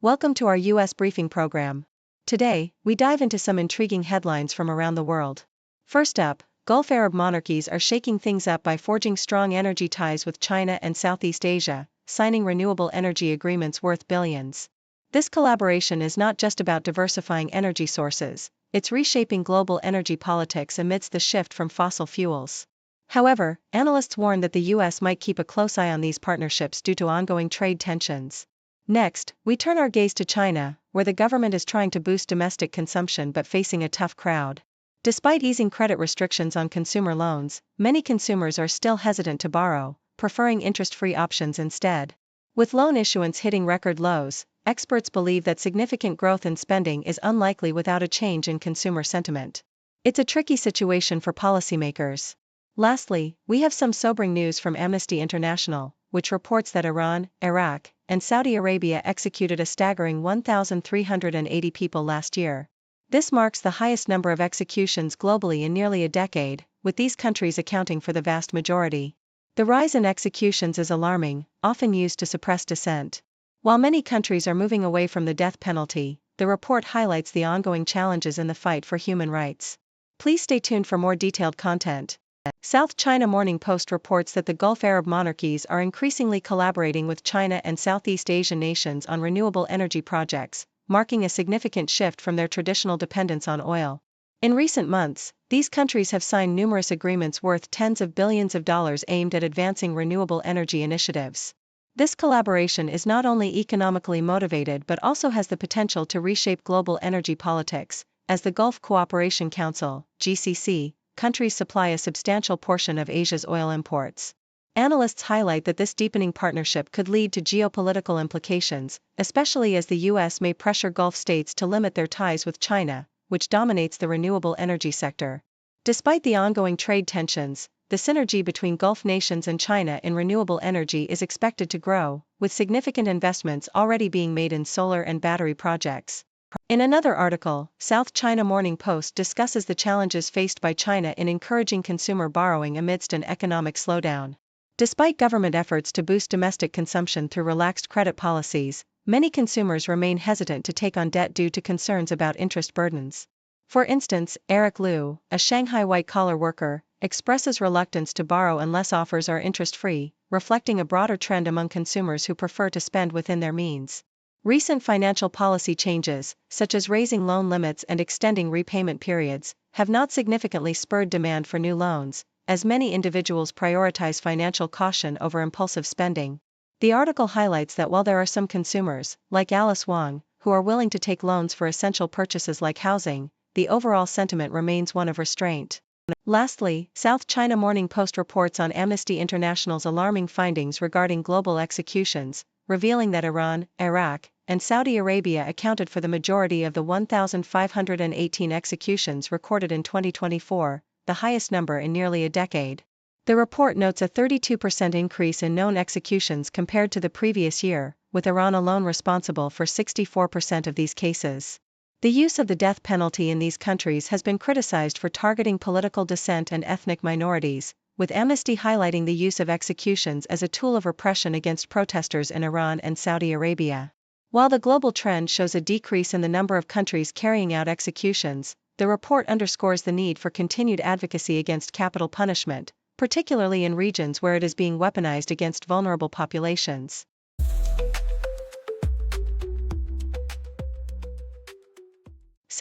Welcome to our U.S. briefing program. Today, we dive into some intriguing headlines from around the world. First up, Gulf Arab monarchies are shaking things up by forging strong energy ties with China and Southeast Asia, signing renewable energy agreements worth billions. This collaboration is not just about diversifying energy sources, it's reshaping global energy politics amidst the shift from fossil fuels. However, analysts warn that the U.S. might keep a close eye on these partnerships due to ongoing trade tensions. Next, we turn our gaze to China, where the government is trying to boost domestic consumption but facing a tough crowd. Despite easing credit restrictions on consumer loans, many consumers are still hesitant to borrow, preferring interest-free options instead. With loan issuance hitting record lows, experts believe that significant growth in spending is unlikely without a change in consumer sentiment. It's a tricky situation for policymakers. Lastly, we have some sobering news from Amnesty International, which reports that Iran, Iraq, and Saudi Arabia executed a staggering 1,380 people last year. This marks the highest number of executions globally in nearly a decade, with these countries accounting for the vast majority. The rise in executions is alarming, often used to suppress dissent. While many countries are moving away from the death penalty, the report highlights the ongoing challenges in the fight for human rights. Please stay tuned for more detailed content. South China Morning Post reports that the Gulf Arab monarchies are increasingly collaborating with China and Southeast Asian nations on renewable energy projects, marking a significant shift from their traditional dependence on oil. In recent months, these countries have signed numerous agreements worth tens of billions of dollars aimed at advancing renewable energy initiatives. This collaboration is not only economically motivated but also has the potential to reshape global energy politics, as the Gulf Cooperation Council, GCC, countries supply a substantial portion of Asia's oil imports. Analysts highlight that this deepening partnership could lead to geopolitical implications, especially as the U.S. may pressure Gulf states to limit their ties with China, which dominates the renewable energy sector. Despite the ongoing trade tensions, the synergy between Gulf nations and China in renewable energy is expected to grow, with significant investments already being made in solar and battery projects. In another article, South China Morning Post discusses the challenges faced by China in encouraging consumer borrowing amidst an economic slowdown. Despite government efforts to boost domestic consumption through relaxed credit policies, many consumers remain hesitant to take on debt due to concerns about interest burdens. For instance, Eric Liu, a Shanghai white-collar worker, expresses reluctance to borrow unless offers are interest-free, reflecting a broader trend among consumers who prefer to spend within their means. Recent financial policy changes, such as raising loan limits and extending repayment periods, have not significantly spurred demand for new loans, as many individuals prioritize financial caution over impulsive spending. The article highlights that while there are some consumers, like Alice Wong, who are willing to take loans for essential purchases like housing, the overall sentiment remains one of restraint. Lastly, South China Morning Post reports on Amnesty International's alarming findings regarding global executions, revealing that Iran, Iraq, and Saudi Arabia accounted for the majority of the 1,518 executions recorded in 2024, the highest number in nearly a decade. The report notes a 32% increase in known executions compared to the previous year, with Iran alone responsible for 64% of these cases. The use of the death penalty in these countries has been criticized for targeting political dissent and ethnic minorities, with Amnesty highlighting the use of executions as a tool of repression against protesters in Iran and Saudi Arabia. While the global trend shows a decrease in the number of countries carrying out executions, the report underscores the need for continued advocacy against capital punishment, particularly in regions where it is being weaponized against vulnerable populations.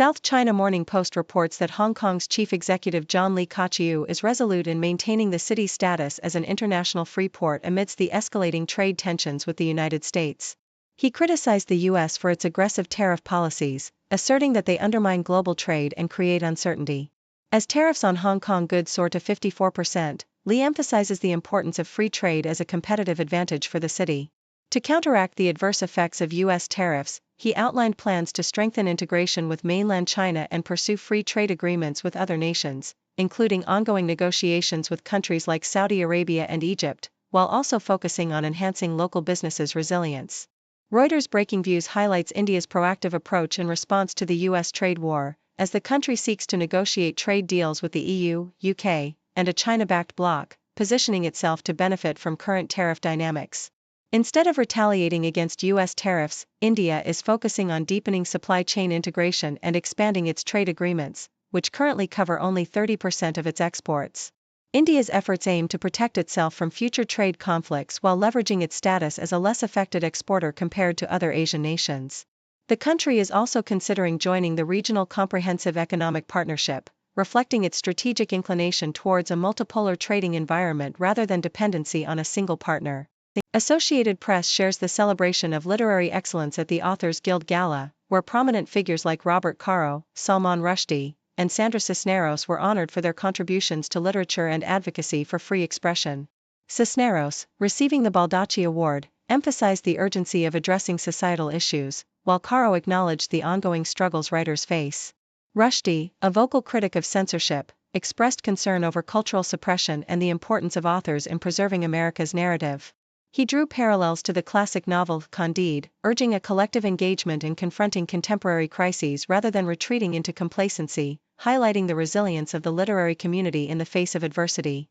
South China Morning Post reports that Hong Kong's chief executive John Lee Ka-chiu is resolute in maintaining the city's status as an international free port amidst the escalating trade tensions with the United States. He criticized the U.S. for its aggressive tariff policies, asserting that they undermine global trade and create uncertainty. As tariffs on Hong Kong goods soar to 54%, Lee emphasizes the importance of free trade as a competitive advantage for the city. To counteract the adverse effects of U.S. tariffs, he outlined plans to strengthen integration with mainland China and pursue free trade agreements with other nations, including ongoing negotiations with countries like Saudi Arabia and Egypt, while also focusing on enhancing local businesses' resilience. Reuters Breaking Views highlights India's proactive approach in response to the U.S. trade war, as the country seeks to negotiate trade deals with the EU, UK, and a China-backed bloc, positioning itself to benefit from current tariff dynamics. Instead of retaliating against U.S. tariffs, India is focusing on deepening supply chain integration and expanding its trade agreements, which currently cover only 30% of its exports. India's efforts aim to protect itself from future trade conflicts while leveraging its status as a less affected exporter compared to other Asian nations. The country is also considering joining the Regional Comprehensive Economic Partnership, reflecting its strategic inclination towards a multipolar trading environment rather than dependency on a single partner. Associated Press shares the celebration of literary excellence at the Authors Guild Gala, where prominent figures like Robert Caro, Salman Rushdie, and Sandra Cisneros were honored for their contributions to literature and advocacy for free expression. Cisneros, receiving the Baldacci Award, emphasized the urgency of addressing societal issues, while Caro acknowledged the ongoing struggles writers face. Rushdie, a vocal critic of censorship, expressed concern over cultural suppression and the importance of authors in preserving America's narrative. He drew parallels to the classic novel Candide, urging a collective engagement in confronting contemporary crises rather than retreating into complacency, highlighting the resilience of the literary community in the face of adversity.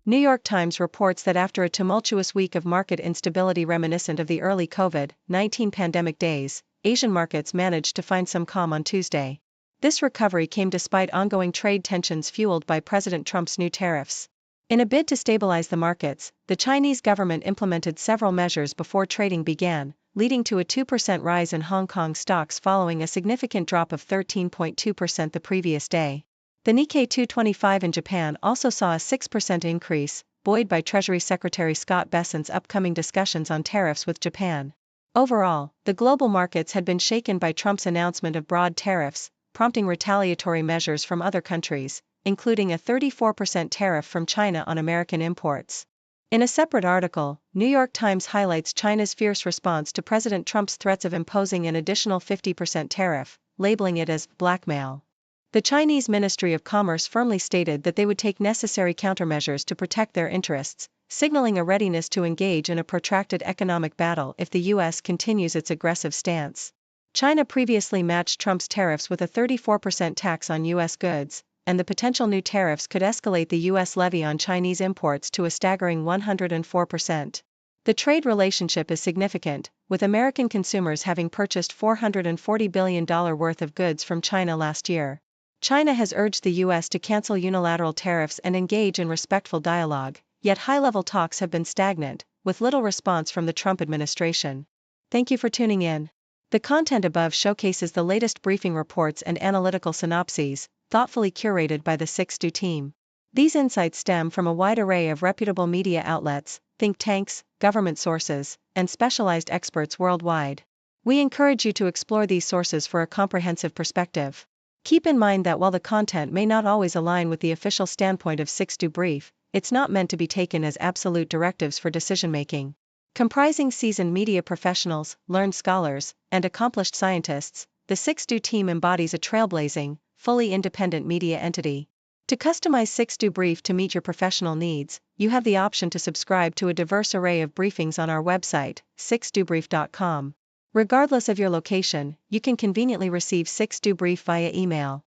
New York Times reports that after a tumultuous week of market instability reminiscent of the early COVID-19 pandemic days, Asian markets managed to find some calm on Tuesday. This recovery came despite ongoing trade tensions fueled by President Trump's new tariffs. In a bid to stabilize the markets, the Chinese government implemented several measures before trading began, leading to a 2% rise in Hong Kong stocks following a significant drop of 13.2% the previous day. The Nikkei 225 in Japan also saw a 6% increase, buoyed by Treasury Secretary Scott Bessent's upcoming discussions on tariffs with Japan. Overall, the global markets had been shaken by Trump's announcement of broad tariffs, prompting retaliatory measures from other countries, including a 34% tariff from China on American imports. In a separate article, New York Times highlights China's fierce response to President Trump's threats of imposing an additional 50% tariff, labeling it as blackmail. The Chinese Ministry of Commerce firmly stated that they would take necessary countermeasures to protect their interests, signaling a readiness to engage in a protracted economic battle if the U.S. continues its aggressive stance. China previously matched Trump's tariffs with a 34% tax on U.S. goods, and the potential new tariffs could escalate the U.S. levy on Chinese imports to a staggering 104%. The trade relationship is significant, with American consumers having purchased $440 billion worth of goods from China last year. China has urged the U.S. to cancel unilateral tariffs and engage in respectful dialogue, yet high-level talks have been stagnant, with little response from the Trump administration. Thank you for tuning in. The content above showcases the latest briefing reports and analytical synopses, thoughtfully curated by the 6Do team. These insights stem from a wide array of reputable media outlets, think tanks, government sources, and specialized experts worldwide. We encourage you to explore these sources for a comprehensive perspective. Keep in mind that while the content may not always align with the official standpoint of 6Do Brief, it's not meant to be taken as absolute directives for decision-making. Comprising seasoned media professionals, learned scholars, and accomplished scientists, the 6Do team embodies a trailblazing, fully independent media entity. To customize 6Do Brief to meet your professional needs, you have the option to subscribe to a diverse array of briefings on our website, 6dobrief.com. Regardless of your location, you can conveniently receive 6Do Brief via email.